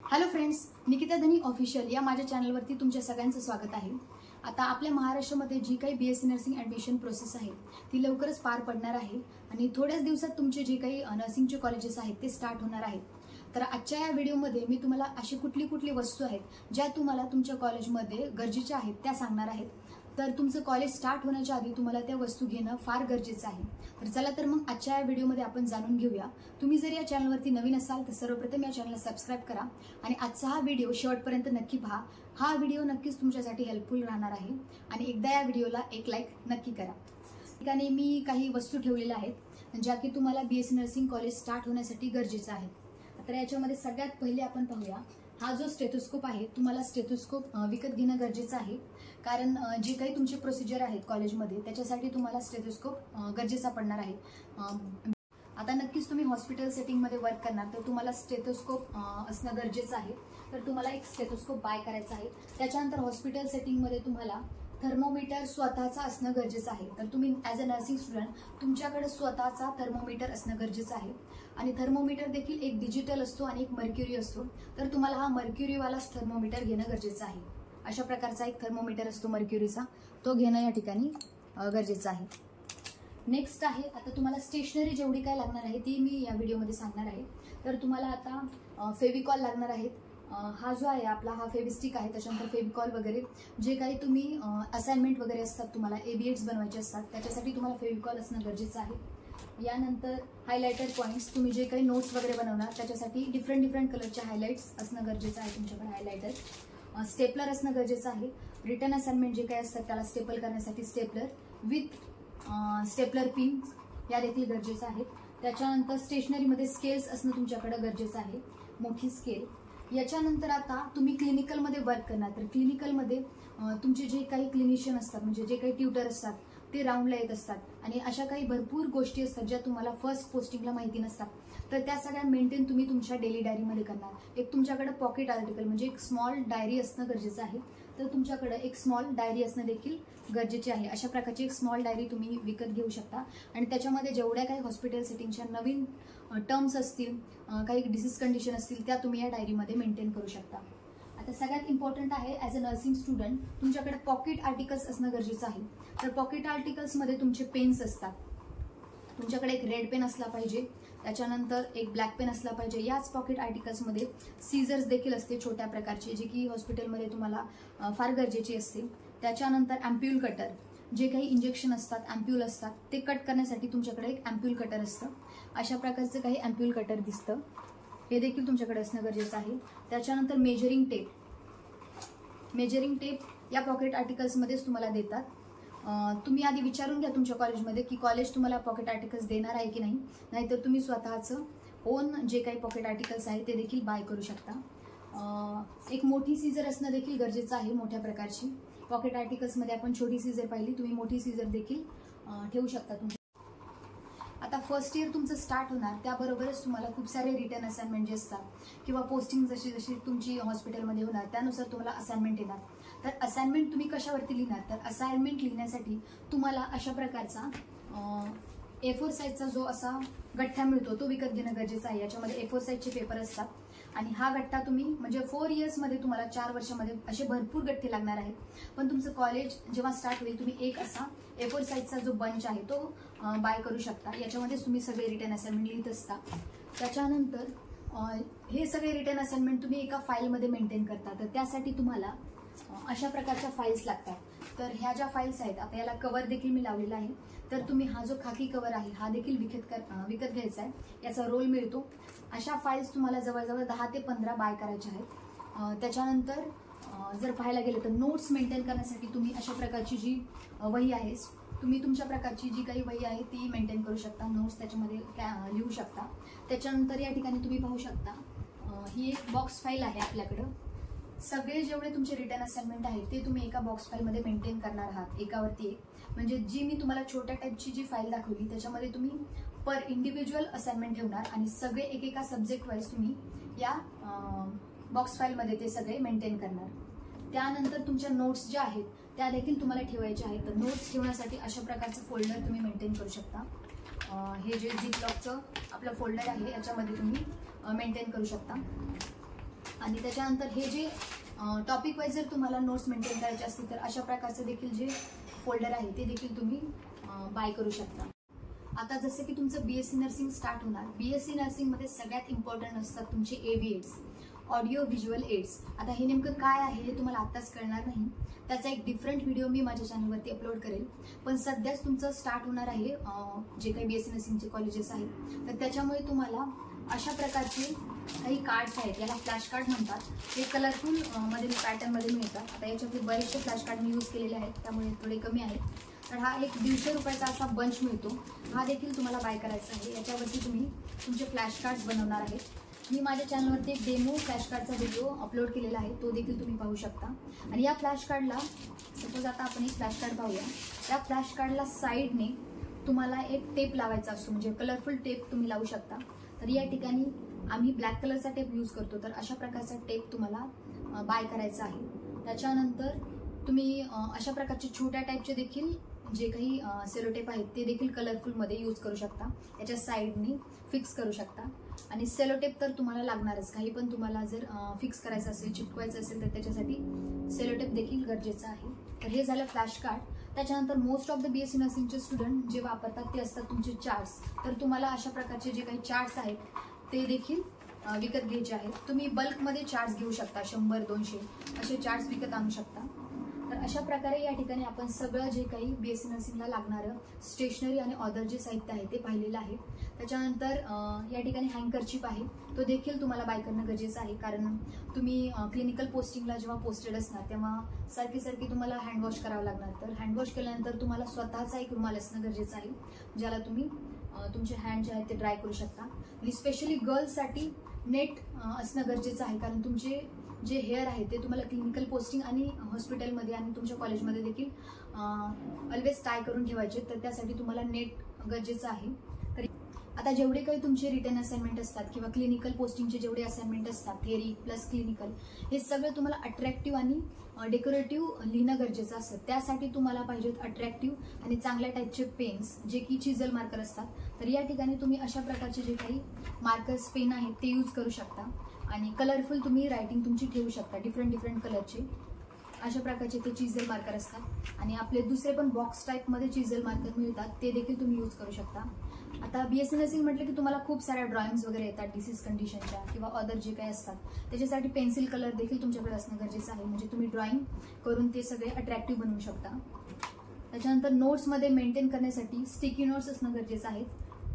Hello friends, Nikita धनी official या माझ्या चॅनलवरती तुमच्या सगळ्यांचं स्वागत आहे। आता आपल्या महाराष्ट्रामध्ये जी काही बीएससी नर्सिंग ॲडमिशन प्रोसेस आहे ती लवकरच पार पडणार आहे आणि थोड्याच दिवसात तुमचे जे काही नर्सिंगचे कॉलेजेस आहेत ते स्टार्ट होणार आहेत। तर आजच्या या व्हिडिओमध्ये मी तुम्हाला अशी कुठली वस्तू आहेत ज्या तुम्हाला तुमच्या कॉलेजमध्ये गरजेच्या आहेत त्या सांगणार आहेत। तर तुमचं कॉलेज स्टार्ट होण्याच्या आधी तुम्हाला त्या वस्तू घेणं फार गरजेचं आहे। तर चला तर मग आजच्या या व्हिडिओमध्ये आपण जाणून घेऊया। तुम्ही जर या चॅनलवरती नवीन असाल तर सर्वप्रथम या चॅनलला सबस्क्राइब करा आणि आजचा हा व्हिडिओ शेवटपर्यंत नक्की पहा। हा व्हिडिओ नक्कीच तुमच्यासाठी हेल्पफुल राहणार आहे आणि एकदा या व्हिडिओला एक लाईक नक्की करा। ठिकाणी मी काही वस्तू ठेवलेल्या आहेत ज्या की तुम्हाला बीएससी नर्सिंग कॉलेज स्टार्ट होण्यासाठी गरजेचं आहे। तर याच्यामध्ये सगळ्यात पहिले आपण पाहूया, हा जो स्टेथोस्कोप आहे तुम्हाला स्टेथोस्कोप विकत घेणं गरजेचं आहे, कारण जे काही तुमचे प्रोसिजर आहेत कॉलेजमध्ये त्याच्यासाठी तुम्हाला स्टेथोस्कोप गरजेचा पडणार आहे। आता नक्कीच तुम्ही हॉस्पिटल सेटिंगमध्ये वर्क करणार तर तुम्हाला स्टेथोस्कोप असणं गरजेचं आहे। तर तुम्हाला एक स्टेथोस्कोप बाय करायचा आहे। त्याच्यानंतर हॉस्पिटल सेटिंगमध्ये तुम्हाला थर्मोमीटर स्वतःचा असणं गरजेचं आहे। तर तुम्ही ॲज अ नर्सिंग स्टुडंट तुमच्याकडे स्वतःचा थर्मोमीटर असणं गरजेचं आहे आणि थर्मोमीटर देखील एक डिजिटल असतो आणि एक मर्क्युरी असतो। तर तुम्हाला हा मर्क्युरीवालाच थर्मोमीटर घेणं गरजेचं आहे। अशा प्रकारचा एक थर्मोमीटर असतो मर्क्युरीचा, तो घेणं या ठिकाणी गरजेचं आहे। नेक्स्ट आहे, आता तुम्हाला स्टेशनरी जेवढी काय लागणार आहे ती मी या व्हिडिओमध्ये सांगणार आहे। तर तुम्हाला आता फेविकॉल लागणार आहेत। हा जो आहे आपला हा फेविस्टिक आहे, त्याच्यानंतर फेविकॉल वगैरे जे काही तुम्ही असाइनमेंट वगैरे असतात, तुम्हाला ABEDS बनवायचे असतात त्याच्यासाठी तुम्हाला फेविकॉल असणं गरजेचं आहे। यानंतर हायलायटर पॉईंट्स, तुम्ही जे काही नोट्स वगैरे बनवणार त्याच्यासाठी डिफरंट कलरचे हायलाइट्स असणं गरजेचं आहे तुमच्याकडे हायलायटर। स्टेपलर असणं गरजेचं आहे। रिटर्न असाइनमेंट जे काही असतात त्याला स्टेपल करण्यासाठी स्टेपलर विथ स्टेपलर पिन या देखील गरजेचं आहे। त्याच्यानंतर स्टेशनरीमध्ये स्केल्स असणं तुमच्याकडे गरजेचं आहे, मोठी स्केल। याच्यानंतर आता तुम्ही क्लिनिकलमध्ये वर्क करणार तर क्लिनिकलमध्ये तुमचे जे काही क्लिनिशियन असतात म्हणजे जे काही ट्युटर असतात ते राऊंडला येत असतात आणि अशा काही भरपूर गोष्टी असतात ज्या तुम्हाला फर्स्ट पोस्टिंगला माहिती नसतात। तर त्या सगळ्या मेंटेन तुम्ही तुमच्या डेली डायरीमध्ये करणार। एक तुमच्याकडे पॉकेट आर्टिकल म्हणजे एक स्मॉल डायरी असणं गरजेचं आहे। तर तुमच्याकडे एक स्मॉल डायरी असणं देखील गरजेचे आहे। अशा प्रकारची एक स्मॉल डायरी तुम्ही विकत घेऊ शकता आणि त्याच्यामध्ये जेवढ्या काही हॉस्पिटल सेटिंगच्या नवीन टर्म्स असतील, काही डिसीज कंडिशन असतील त्या तुम्ही या डायरीमध्ये मेंटेन करू शकता। आता सगळ्यात इम्पॉर्टंट आहे, ॲज अ नर्सिंग स्टुडंट तुमच्याकडे पॉकेट आर्टिकल्स असणं गरजेचं आहे। तर पॉकेट आर्टिकल्समध्ये तुमचे पेन्स असतात, तुमच्याकडे एक रेड पेन असला पाहिजे, त्याच्यानंतर एक ब्लॅक पेन असला पाहिजे। याच पॉकेट आर्टिकल्समध्ये सीझर्स देखील असते छोट्या प्रकारचे, जे की हॉस्पिटलमध्ये तुम्हाला फार गरजेची असते। त्याच्यानंतर ॲम्प्यूल कटर, जे काही इंजेक्शन असतात ॲम्प्यूल असतात ते कट करण्यासाठी तुमच्याकडे एक ॲम्प्यूल कटर असतं। अशा प्रकारचं काही ॲम्प्यूल कटर दिसतं, हे देखील तुमच्याकडे असणं गरजेचं आहे। त्याच्यानंतर मेजरिंग टेप या पॉकेट आर्टिकल्समध्येच तुम्हाला देतात। तुम्ही आधी विचारून घ्या तुमच्या कॉलेजमध्ये की कॉलेज तुम्हाला पॉकेट आर्टिकल्स देणार आहे की नाही, नाहीतर तुम्ही स्वतःचं ओन जे काही पॉकेट आर्टिकल्स आहे ते देखील बाय करू शकता। एक मोठी सीझर असणं देखील गरजेचं आहे, मोठ्या प्रकारची। पॉकेट आर्टिकल्समध्ये आपण छोटी सीझर पाहिली, तुम्ही मोठी सीझर देखील ठेवू शकता तुमच्या। आता फर्स्ट इयर तुमचं स्टार्ट होणार त्याबरोबरच तुम्हाला खूप सारे रिटर्न असाइनमेंट जे असतात किंवा पोस्टिंग जशी तुमची हॉस्पिटलमध्ये होणार त्यानुसार तुम्हाला असाइनमेंट येणार। तर असाइनमेंट तुम्ही कशावरती लिहिणार, तर असाइनमेंट लिहिण्यासाठी तुम्हाला अशा प्रकारचा A4 साईजचा जो असा गठ्ठा मिळतो तो विकत घेणं गरजेचं आहे। याच्यामध्ये A4 साईजचे पेपर असतात आणि हा गठ्ठा तुम्ही म्हणजे 4 इयर्समध्ये तुम्हाला 4 वर्षामध्ये असे भरपूर गठ्ठे लागणार आहेत। पण तुमचं कॉलेज जेव्हा स्टार्ट होईल तुम्ही एक असा A4 साईजचा जो बंच आहे तो बाय करू शकता। याच्यामध्येच तुम्ही सगळे रिटर्न असाइनमेंट लिहित असता। त्याच्यानंतर हे सगळे रिटर्न असाइनमेंट तुम्ही एका फाईलमध्ये मेंटेन करता। तर त्यासाठी तुम्हाला अशा प्रकारच्या फाईल्स लागतात। तर ह्या ज्या फाईल्स आहेत, आता याला कवर देखील मी लावलेला आहे, तर तुम्ही हा जो खाकी कवर आहे हा देखील विकत घ्यायचा आहे, याचा रोल मिळतो। अशा फाईल्स तुम्हाला जवळजवळ 10 ते 15 बाय करायच्या आहेत। त्याच्यानंतर जर पाहायला गेलं तर नोट्स मेंटेन करण्यासाठी तुम्ही अशा प्रकारची जी वही आहे, तुम्ही तुमच्या प्रकारची जी काही वही आहे ती मेंटेन करू शकता, नोट्स त्याच्यामध्ये लिहू शकता। त्याच्यानंतर या ठिकाणी तुम्ही पाहू शकता ही एक बॉक्स फाईल आहे आपल्याकडं। सगळे जेवढे तुमचे रिटर्न असाइनमेंट आहेत ते तुम्ही एका बॉक्स फाईलमध्ये मेंटेन करणार आहात, एकावरती एक। म्हणजे जी मी तुम्हाला छोट्या टाईपची जी फाईल दाखवली त्याच्यामध्ये तुम्ही पर इंडिव्हिज्युअल असाइनमेंट ठेवणार आणि सगळे एकेका सब्जेक्ट वाईज तुम्ही या बॉक्स फाईलमध्ये ते सगळे मेंटेन करणार। त्यानंतर तुमच्या नोट्स ज्या आहेत त्या देखील तुम्हाला ठेवायच्या आहेत। तर नोट्स ठेवण्यासाठी अशा प्रकारचं फोल्डर तुम्ही मेंटेन करू शकता। हे जे झिपलॉकचं आपलं फोल्डर आहे याच्यामध्ये तुम्ही मेंटेन करू शकता। आणि त्याच्यानंतर हे जे टॉपिक वाईज जर तुम्हाला नोट्स मेंटेन करायचे असतील तर अशा प्रकारचं देखील जे फोल्डर आहे ते देखील तुम्ही बाय करू शकता. आता जसं की तुमचं BSc नर्सिंग स्टार्ट होणार, BSc नर्सिंगमध्ये सगळ्यात इम्पॉर्टंट असतात तुमचे AV aids, audio visual aids. आता हे नेमकं काय आहे हे तुम्हाला आत्ताच कळणार नाही, त्याचा एक डिफरंट व्हिडिओ मी माझ्या चॅनलवरती अपलोड करेल. पण सध्याच तुमचं स्टार्ट होणार आहे जे काही BSc नर्सिंगचे कॉलेजेस आहेत, तर त्याच्यामुळे तुम्हाला अशा प्रकारचे काही कार्ड्स आहेत, याला फ्लॅश कार्ड म्हणतात. हे कलरफुल मध्ये पॅटर्नमध्ये मिळतात. आता याच्यातले बरेचसे फ्लॅश कार्ड मी यूज केलेले आहेत, त्यामुळे थोडे कमी आहेत. तर हा एक 150 रुपयाचा असा बंच मिळतो, हा देखील तुम्हाला बाय करायचा आहे. याच्यावरती तुम्ही तुमचे फ्लॅश कार्ड्स बनवणार आहेत. मी माझ्या चॅनलवरती एक डेमो फ्लॅश कार्डचा व्हिडिओ अपलोड केलेला आहे, तो देखील तुम्ही पाहू शकता. आणि या फ्लॅश कार्डला सपोज आता आपण एक फ्लॅश कार्ड पाहूया. या फ्लॅश कार्डला साईडने तुम्हाला एक टेप लावायचा असतो, म्हणजे कलरफुल टेप तुम्ही लावू शकता. तर या ठिकाणी आम्ही ब्लॅक कलरचा टेप यूज करतो, तर अशा प्रकारचा टेप तुम्हाला बाय करायचा आहे. त्याच्यानंतर तुम्ही अशा प्रकारचे छोट्या टाईपचे देखील जे काही सेलो टेप आहेत ते देखील कलरफुलमध्ये यूज करू शकता, याच्या साईडनी फिक्स करू शकता. आणि सेलो टेप तर तुम्हाला लागणारच, काही पण तुम्हाला जर फिक्स करायचं असेल, चिटकवायचं असेल तर त्याच्यासाठी सेलो टेप देखील गरजेचं आहे. तर हे झालं फ्लॅश कार्ड. त्याच्यानंतर मोस्ट ऑफ द BSc नर्सिंगचे स्टुडंट जे वापरतात ते असतात तुमचे चार्ट्स. तर तुम्हाला अशा प्रकारचे जे काही चार्ट्स आहेत ते देखील विकत घ्यायचे आहेत. तुम्ही बल्कमध्ये चार्ट्स घेऊ शकता, 100-200 असे चार्ट्स विकत आणू शकता. तर अशा प्रकारे या ठिकाणी आपण सगळं जे काही BSc नर्सिंगला लागणारं स्टेशनरी आणि अदर जे साहित्य आहे ते पाहिलेलं आहे. त्याच्यानंतर या ठिकाणी हँकरचिप आहे, तो देखील तुम्हाला बाय करणं गरजेचं आहे. कारण तुम्ही क्लिनिकल पोस्टिंगला जेव्हा पोस्टेड असणार तेव्हा सारखी तुम्हाला हँडवॉश करावं लागणार. तर हँडवॉश केल्यानंतर तुम्हाला स्वतःचा एक रुमाल असणं गरजेचं आहे, ज्याला तुम्ही तुमचे हँड जे आहेत ते ड्राय करू शकता. आणि स्पेशली गर्ल्ससाठी नेट असणं गरजेचं आहे, कारण तुमचे जे हेअर आहे ते तुम्हाला क्लिनिकल पोस्टिंग आणि हॉस्पिटलमध्ये आणि तुमच्या कॉलेजमध्ये देखील ऑलवेज टाय करून ठेवायचे. तर त्यासाठी तुम्हाला नेट गरजेचं आहे. तर आता जेवढे काही तुमचे रिटर्न असाइनमेंट असतात किंवा क्लिनिकल पोस्टिंगचे जेवढे असाइनमेंट असतात, थेअरी प्लस क्लिनिकल, हे सगळं तुम्हाला अट्रॅक्टिव्ह आणि डेकोरेटिव्ह लिहिणं गरजेचं असतं. त्यासाठी तुम्हाला पाहिजेत अट्रॅक्टिव्ह आणि चांगल्या टाईपचे पेन्स, जे की चिझल मार्कर असतात. तर या ठिकाणी तुम्ही अशा प्रकारचे जे काही मार्कर्स पेन आहेत ते यूज करू शकता. आणि कलरफुल तुम्ही रायटिंग तुमची ठेवू शकता, डिफरंट कलरचे अशा प्रकारचे ते चिझल मार्कर असतात. आणि आपले दुसरे पण बॉक्स टाईपमध्ये चिझल मार्कर मिळतात, ते देखील तुम्ही यूज करू शकता. आता BSc नर्सिंग म्हटलं की तुम्हाला खूप साऱ्या ड्रॉइंग्स वगैरे येतात डिसीज कंडिशनच्या किंवा अदर जे काही असतात, त्याच्यासाठी पेन्सिल कलर देखील तुमच्याकडे असणं गरजेचं आहे, म्हणजे तुम्ही ड्रॉइंग करून ते सगळे अट्रॅक्टिव्ह बनवू शकता. त्याच्यानंतर नोट्समध्ये मेंटेन करण्यासाठी स्टिकी नोट्स असणं गरजेचं आहे.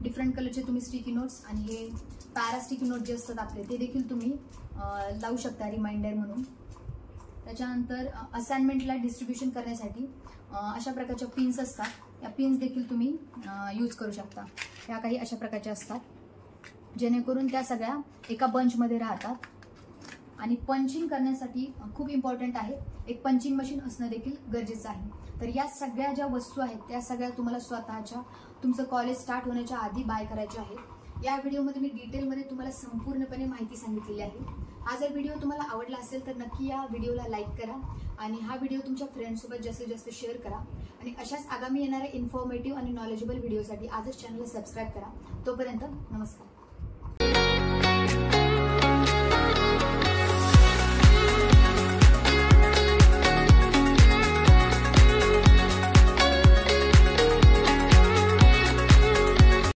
डिफरंट कलरचे तुम्ही स्टिकी नोट्स आणि हे पॅरा स्टिकी नोट जे असतात आपले ते देखील तुम्ही लावू शकता रिमाइंडर म्हणून. त्याच्यानंतर असाइनमेंटला डिस्ट्रीब्युशन करण्यासाठी अशा प्रकारच्या पिन्स असतात, या पिन्स देखील तुम्ही यूज करू शकता. ह्या काही अशा प्रकारच्या असतात, जेणेकरून त्या सगळ्या एका बंचमध्ये राहतात. आणि पंचिंग करण्यासाठी खूप इम्पॉर्टंट आहे, एक पंचिंग मशीन असणं देखील गरजेचं आहे. तर या सगळ्या ज्या वस्तू आहेत त्या सगळ्या तुम्हाला स्वतःच्या तुमचं कॉलेज स्टार्ट होण्याच्या आधी बाय करायच्या आहेत. या व्हिडिओमध्ये मी डिटेलमध्ये तुम्हाला संपूर्णपणे माहिती सांगितलेली आहे. हा जर व्हिडिओ तुम्हाला आवडला असेल तर नक्की या व्हिडिओला लाईक करा आणि हा व्हिडिओ तुमच्या फ्रेंड्ससोबत जास्तीत जास्त शेअर करा. आणि अशाच आगामी येणाऱ्या इन्फॉर्मेटिव्ह आणि नॉलेजेबल व्हिडिओसाठी आजच चॅनलला सबस्क्राईब करा. तोपर्यंत नमस्कार.